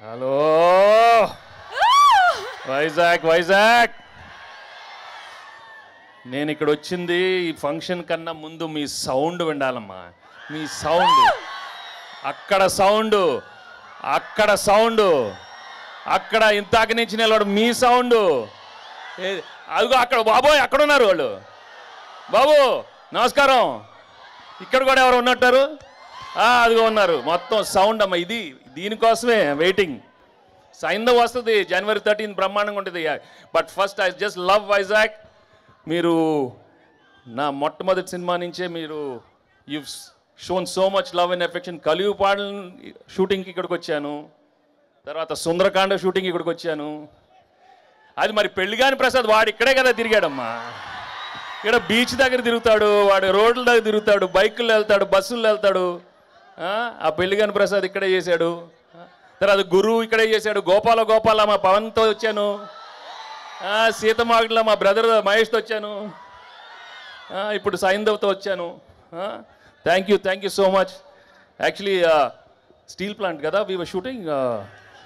Hello Vizag నేను ఇక్కడ వచ్చింది ఈ ఫంక్షన్ కన్నా ముందు మీ సౌండ్ వినాలమ్మా. మీ సౌండ్, అక్కడ సౌండ్, అక్కడ ఇంతాక నుంచి నిలబడు మీ సౌండ్. అదిగో అక్కడ బాబోయ్ అక్కడ ఉన్నారు వాళ్ళు. బాబు నమస్కారం. ఇక్కడ కూడా ఎవరు ఉన్నట్టారు? అదిగో ఉన్నారు. మొత్తం సౌండ్ అమ్మ. ఇది దీనికోసమే వెయిటింగ్. సైంధవ్ వస్తుంది January 13 బ్రహ్మాండంగా ఉంటుంది. But first I just love Vizag. మీరు నా మొట్టమొదటి సినిమా నుంచే మీరు you shown so much love and affection. కలియుపాడు షూటింగ్కి ఇక్కడికి వచ్చాను, తర్వాత సుందరకాండ షూటింగ్ ఇక్కడికి వచ్చాను. అది మరి పెళ్లిగాని ప్రసాద్ వాడు ఇక్కడే కదా తిరిగాడమ్మా. ఇక్కడ బీచ్ దగ్గర తిరుగుతాడు, వాడు రోడ్ల దగ్గర తిరుగుతాడు, బైకుల్లో వెళ్తాడు, బస్సుల్లో వెళ్తాడు. ఆ పెళ్లిగాని ప్రసాద్ ఇక్కడే చేశాడు. తర్వాత గురువు ఇక్కడే చేశాడు. గోపాల మా పవన్తో వచ్చాను. సీతమాగడిలో మా బ్రదర్ మహేష్తో వచ్చాను. ఇప్పుడు సైంధవ్తో వచ్చాను. Thank you so much. Actually steel plant కదా వీ వర్ షూటింగ్.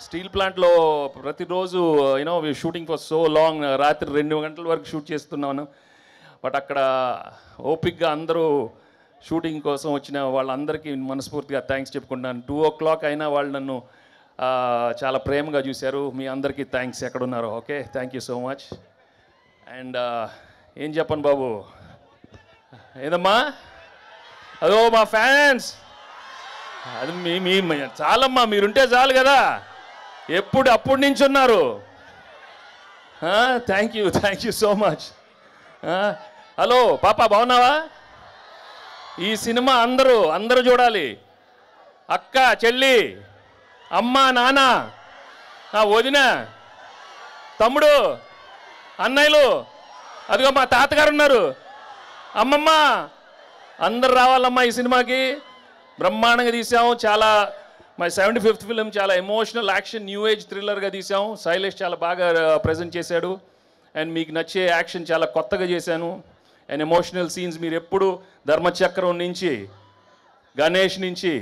స్టీల్ ప్లాంట్లో ప్రతిరోజు you know we shooting for so long. రాత్రి 2 గంటల వరకు షూట్ చేస్తున్నాను. బట్ అక్కడ ఓపిక్గా అందరూ షూటింగ్ కోసం వచ్చిన వాళ్ళందరికీ మనస్ఫూర్తిగా థ్యాంక్స్ చెప్పుకుంటున్నాను. 2 o'clock అయినా వాళ్ళు నన్ను చాలా ప్రేమగా చూశారు. మీ అందరికీ థ్యాంక్స్ ఎక్కడున్నారో. Okay, thank you so much. And ఏం చెప్పను బాబు, ఏదమ్మా అదో మా ఫ్యాన్స్. అది మీ చాలమ్మా, మీరుంటే చాలు కదా. అప్పటి నుంచి ఉన్నారు. Thank you so much. Hello పాప బాగున్నావా? ఈ సినిమా అందరూ చూడాలి. అక్క, చెల్లి, అమ్మ, నాన్న, వదిన, తమ్ముడు, అన్నయ్యలు, అదిగో మా తాతగారు ఉన్నారు, అమ్మమ్మ, అందరు రావాలమ్మా ఈ సినిమాకి. బ్రహ్మాండంగా తీసాము. చాలా మై 75th ఫిలిం. చాలా ఎమోషనల్ యాక్షన్ న్యూ ఏజ్ థ్రిల్లర్గా తీసాము. శైలేష్ చాలా బాగా ప్రజెంట్ చేశాడు. అండ్ మీకు నచ్చే యాక్షన్ చాలా కొత్తగా చేశాను. అండ్ ఎమోషనల్ సీన్స్ మీరు ఎప్పుడు ధర్మచక్రం నుంచి, గణేష్ నుంచి,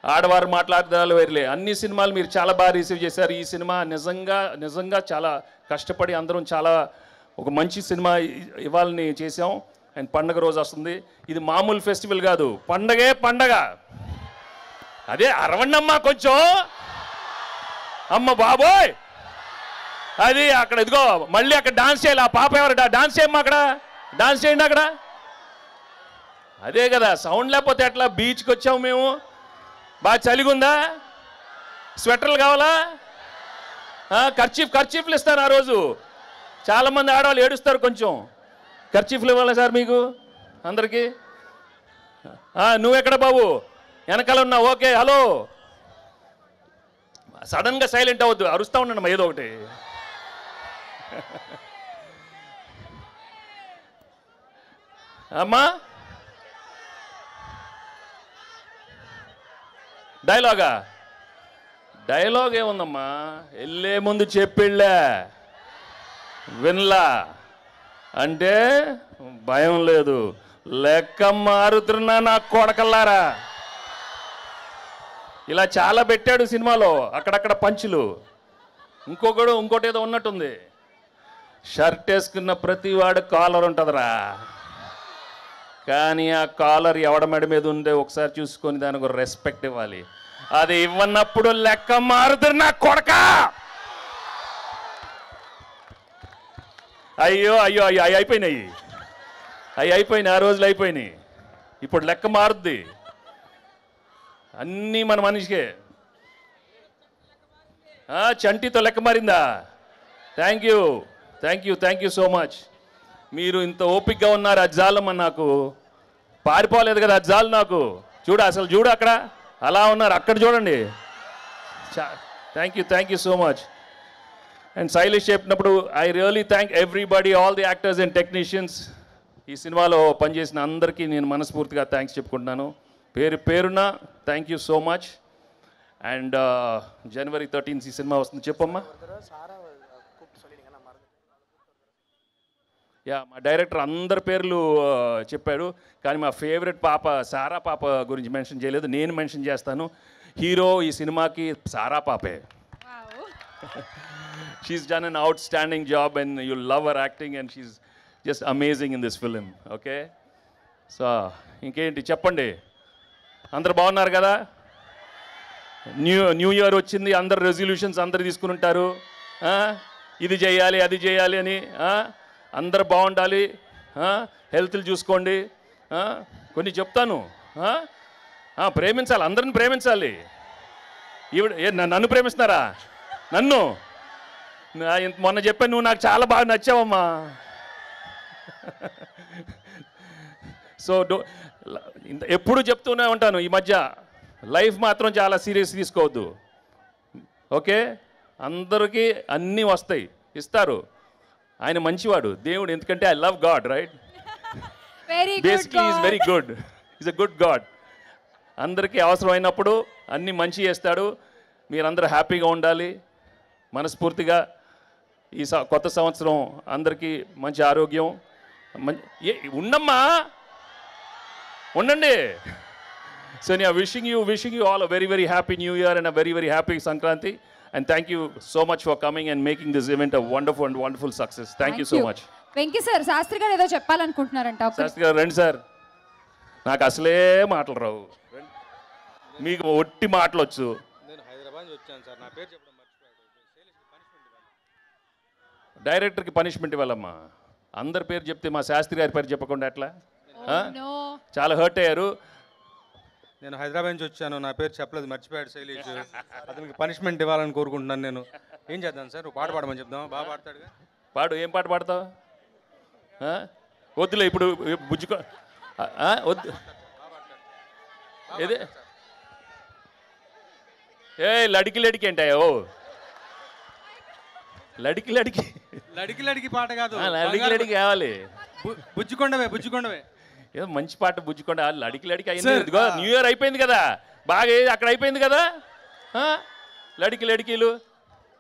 ఆడవారు మాట్లాడదాలు వేర్లే అన్ని సినిమాలు మీరు చాలా బాగా రిసీవ్ చేశారు. ఈ సినిమా నిజంగా చాలా కష్టపడి అందరం చాలా ఒక మంచి సినిమా ఇవ్వాలని చేసాం. అండ్ పండగ రోజు వస్తుంది. ఇది మామూలు ఫెస్టివల్ కాదు, పండగ. అదే అరవండమ్మా కొంచెం. అమ్మ బాబోయ్, అది అక్కడ ఇదిగో మళ్ళీ అక్కడ డాన్స్ చేయాలి. ఆ పాప ఎవరు డాన్స్ చేయమ్మా, అక్కడ డాన్స్ చేయండి అక్కడ. అదే కదా సౌండ్ లేకపోతే ఎట్లా? బీచ్కి వచ్చాము మేము. బాగా చలిగుందా? స్వెటర్లు కావాలా? ఖర్చీఫ్లు ఇస్తారు ఆ రోజు. చాలామంది ఆడవాళ్ళు ఏడుస్తారు. కొంచెం ఖర్చీఫ్లు ఇవ్వాలి సార్ మీకు అందరికీ. నువ్వెక్కడ బాబు? వెనకాల ఉన్నావు. Okay, hello. సడన్గా సైలెంట్ అవ్వద్దు, అరుస్తూ ఉండండి ఏదో ఒకటి. అమ్మా డైలాగ్ ఏముందమ్మా? వెళ్ళే ముందు చెప్పిళ్ళా వినలా అంటే భయం లేదు. లెక్క మారుతున్నా నా కొడకల్లారా. ఇలా చాలా పెట్టాడు సినిమాలో, అక్కడక్కడ పంచులు. ఇంకోటి ఏదో ఉన్నట్టుంది. షర్ట్ వేసుకున్న ప్రతి వాడు కాలర్ ఉంటుందిరా, కానీ ఆ కాలర్ ఎవడ మెడ మీద ఉండే ఒకసారి చూసుకొని దానికి ఒక రెస్పెక్ట్ ఇవ్వాలి. అది ఇవ్వనప్పుడు లెక్క మారుతున్నా కొడక. అయ్యో అయిపోయినాయి. ఆ రోజులు అయిపోయినాయి. ఇప్పుడు లెక్క మారుద్ది. అన్నీ మన మనిషికే. చంటితో లెక్క మారిందా? Thank you so much. మీరు ఇంత ఓపిక్గా ఉన్నారు. అది చాలమ్మా, నాకు పారిపోలేదు కదా, అది చాలు నాకు. చూడు అక్కడ అలా ఉన్నారు, అక్కడ చూడండి. Thank you so much. And Shailesh చెప్పినప్పుడు I really thank everybody, all the actors and technicians. ఈ సినిమాలో పనిచేసిన అందరికీ నేను మనస్ఫూర్తిగా థ్యాంక్స్ చెప్పుకుంటున్నాను. పేరున thank you so much. And January 13 ఈ సినిమా వస్తుంది. చెప్పమ్మా. మా డైరెక్టర్ అందరి పేర్లు చెప్పాడు, కానీ మా ఫేవరెట్ పాప సారా పాప గురించి మెన్షన్ చేయలేదు. నేను మెన్షన్ చేస్తాను. హీరో ఈ సినిమాకి సారా పాపే. She's done an outstanding job and you'll love her acting and she's just amazing in this film. Okay? So, ఇంకేంటి చెప్పండి, అందరు బాగున్నారు కదా? న్యూ ఇయర్ వచ్చింది, అందరు రెజల్యూషన్స్ అందరు తీసుకుని ఉంటారు. ఇది చేయాలి అది చేయాలి అని. అందరు బాగుండాలి, హెల్త్లు చూసుకోండి. కొన్ని చెప్తాను, ప్రేమించాలి, అందరిని ప్రేమించాలి. నన్ను ప్రేమిస్తున్నారా? నన్ను మొన్న చెప్పాను, నువ్వు నాకు చాలా బాగా నచ్చావమ్మా. సో ఎప్పుడు చెప్తూనే ఉంటాను ఈ మధ్య, లైఫ్ మాత్రం చాలా సీరియస్ తీసుకోవద్దు. ఓకే, అందరికీ అన్నీ వస్తాయి, ఇస్తారు. ఆయన మంచివాడు దేవుడు, ఎందుకంటే I love God, right? Basically is very good, is a good God. అందరికీ అవసరమైనప్పుడు అన్నీ మంచి చేస్తాడు. మీరందరూ హ్యాపీగా ఉండాలి. మనస్ఫూర్తిగా ఈ కొత్త సంవత్సరం అందరికీ మంచి ఆరోగ్యం ఉండమ్మా, ఉండండి. సో నేను wishing you all a very very happy new year and a very very happy Sankranti, and thank you so much for coming and making this event a wonderful success. Thank you so much. Venky sir, Shastri garu ఏదో చెప్పాలనుకుంటున్నారంట. శాస్త్రి గారు రండి sir. నాకు అసలే మాటలు రావు, మీకు ఒట్టి మాటలు వచ్చు. నేను హైదరాబాద్ నుంచి వచ్చాను సార్, నా పేరు చెప్పడం మర్చిపోయాడు. డైరెక్టర్కి పనిష్మెంట్ ఇవ్వాలమ్మా. అందరి పేరు చెప్తే మా శాస్త్రి గారి పేరు చెప్పకుండా ఎట్లా? చాలా హర్ట్ అయ్యారు. నేను హైదరాబాద్ నుంచి వచ్చాను, నా పేరు చెప్పలేదు, మర్చిపోయాడు శైలేష్. అతనికి పనిష్మెంట్ ఇవ్వాలని కోరుకుంటున్నాను. నేను ఏం చేద్దాను సార్? పాట పాడమని చెప్దాం, బాగా పాడతాడుగా. పాడు, ఏం పాట పాడతావు? వద్దులే ఇప్పుడు, బుజ్జుకో వద్దు. ఏదే లడికి లడికి ఏంటాయో? లడికి లడికి లడికి లడికి పాట కాదు, లడికి లడికి కావాలి. బుజ్జికొండవే ఏదో మంచి పాట, బుజ్జికొండ. లడికి లడికి అయింది, న్యూ ఇయర్ అయిపోయింది కదా, బాగా అక్కడ అయిపోయింది కదా. లడికి లడికీలు